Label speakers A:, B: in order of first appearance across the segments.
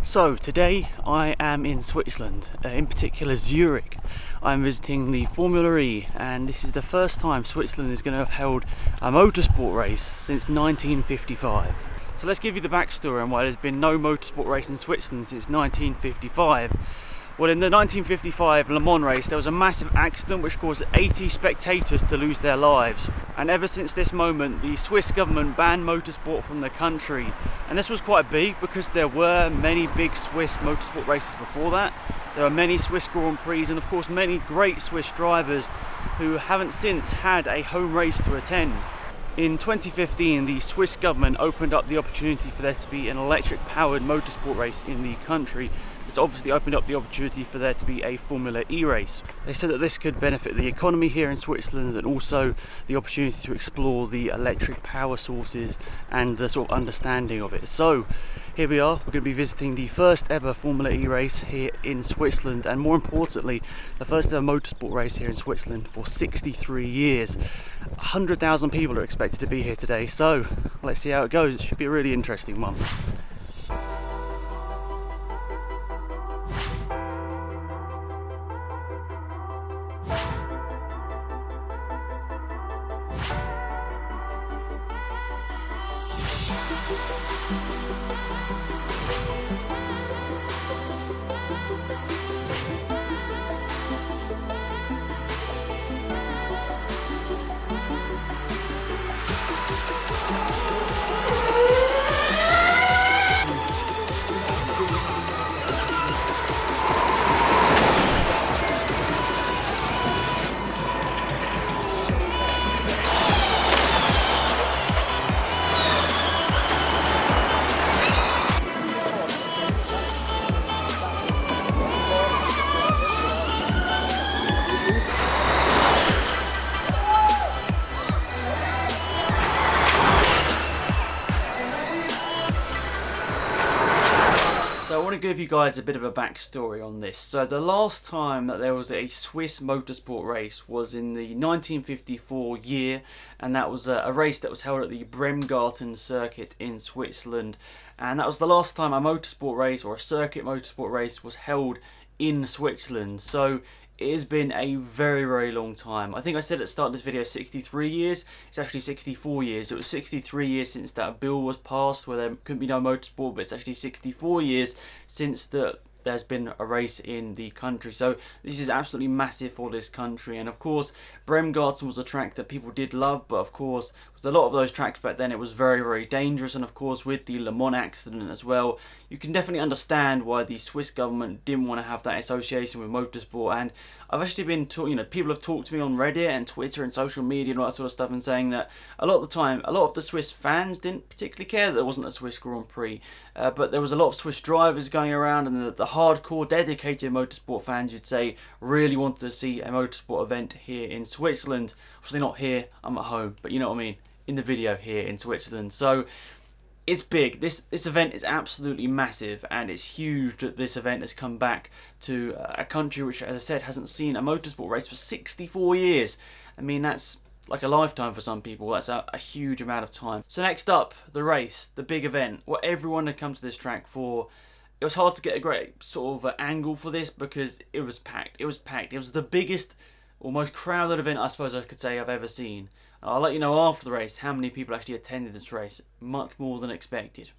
A: So today I am in Switzerland, in particular Zurich. I'm visiting the Formula E, and this is the first time Switzerland is going to have held a motorsport race since 1955. So let's give you the backstory on why there's been no motorsport race in Switzerland since 1955. Well, in the 1955 Le Mans race, there was a massive accident which caused 80 spectators to lose their lives. And ever since this moment, the Swiss government banned motorsport from the country. And this was quite big because there were many big Swiss motorsport races before that. There are many Swiss Grand Prix and of course many great Swiss drivers who haven't since had a home race to attend. In 2015, the Swiss government opened up the opportunity for there to be an electric-powered motorsport race in the country. It's obviously opened up the opportunity for there to be a Formula E race. They said that this could benefit the economy here in Switzerland and also the opportunity to explore the electric power sources and the sort of understanding of it. So here we are, we're going to be visiting the first ever Formula E race here in Switzerland, and more importantly, the first ever motorsport race here in Switzerland for 63 years. 100,000 people are expected to be here today, so let's see how it goes. It should be a really interesting one. So I want to give you guys a bit of a backstory on this. So the last time that there was a Swiss motorsport race was in the 1954 year, and that was a race that was held at the Bremgarten circuit in Switzerland, and that was the last time a motorsport race or a circuit motorsport race was held in Switzerland. So it has been a very, very long time. I think I said at the start of this video 63 years. It's actually 64 years. It was 63 years since that bill was passed where there couldn't be no motorsport, but it's actually 64 years since there's been a race in the country. So this is absolutely massive for this country. And of course, Bremgarten was a track that people did love, but of course, with a lot of those tracks back then, it was very, very dangerous. And of course, with the Le Mans accident as well, you can definitely understand why the Swiss government didn't want to have that association with motorsport. And I've actually been people have talked to me on Reddit and Twitter and social media and all that sort of stuff, and saying that a lot of the time, a lot of the Swiss fans didn't particularly care that there wasn't a Swiss Grand Prix, but there was a lot of Swiss drivers going around, and the hardcore, dedicated motorsport fans, you'd say, really wanted to see a motorsport event here in Switzerland. Obviously not here, I'm at home, but you know what I mean, in the video here in Switzerland. So it's big. This event is absolutely massive, and it's huge that this event has come back to a country which, as I said, hasn't seen a motorsport race for 64 years. I mean, that's like a lifetime for some people. That's a huge amount of time. So next up, the race, the big event, what everyone had come to this track for. It was hard to get a great sort of angle for this because it was packed. It was packed. It was the biggest or most crowded event, I suppose I could say, I've ever seen. I'll let you know after the race how many people actually attended this race. Much more than expected.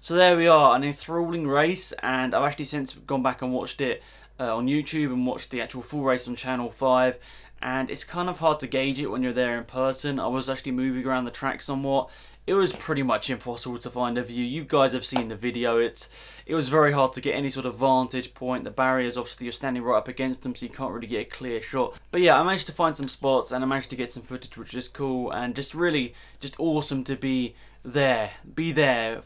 A: So there we are, an enthralling race, and I've actually since gone back and watched it on YouTube and watched the actual full race on Channel 5, and it's kind of hard to gauge it when you're there in person. I was actually moving around the track somewhat. It was pretty much impossible to find a view. You guys have seen the video. It was very hard to get any sort of vantage point. The barriers, obviously, you're standing right up against them, so you can't really get a clear shot. But yeah, I managed to find some spots, and I managed to get some footage, which is cool, and just really just awesome to be there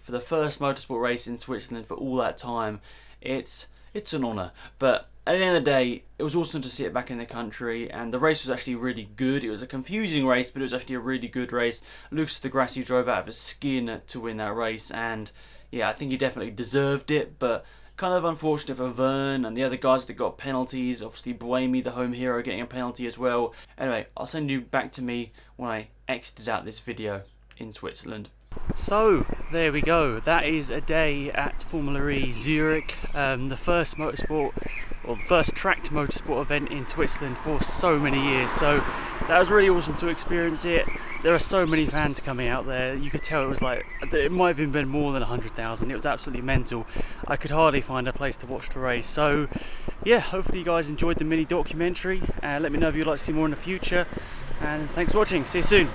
A: for the first motorsport race in Switzerland for all that time. It's an honour. But at the end of the day, it was awesome to see it back in the country, and the race was actually really good. It was a confusing race, but it was actually a really good race. Lucas de Grassi drove out of his skin to win that race, and yeah, I think he definitely deserved it, but kind of unfortunate for Vern and the other guys that got penalties. Obviously, Buemi, the home hero, getting a penalty as well. Anyway, I'll send you back to me when I exited out this video in Switzerland. So there we go, that is a day at Formula E Zurich, the first motorsport, or the first tracked motorsport event in Switzerland for so many years. So that was really awesome to experience it. There are so many fans coming out there. You could tell it was like, it might have even been more than 100,000. It was absolutely mental. I could hardly find a place to watch the race. So yeah, hopefully you guys enjoyed the mini documentary. Let me know if you'd like to see more in the future, and thanks for watching. See you soon.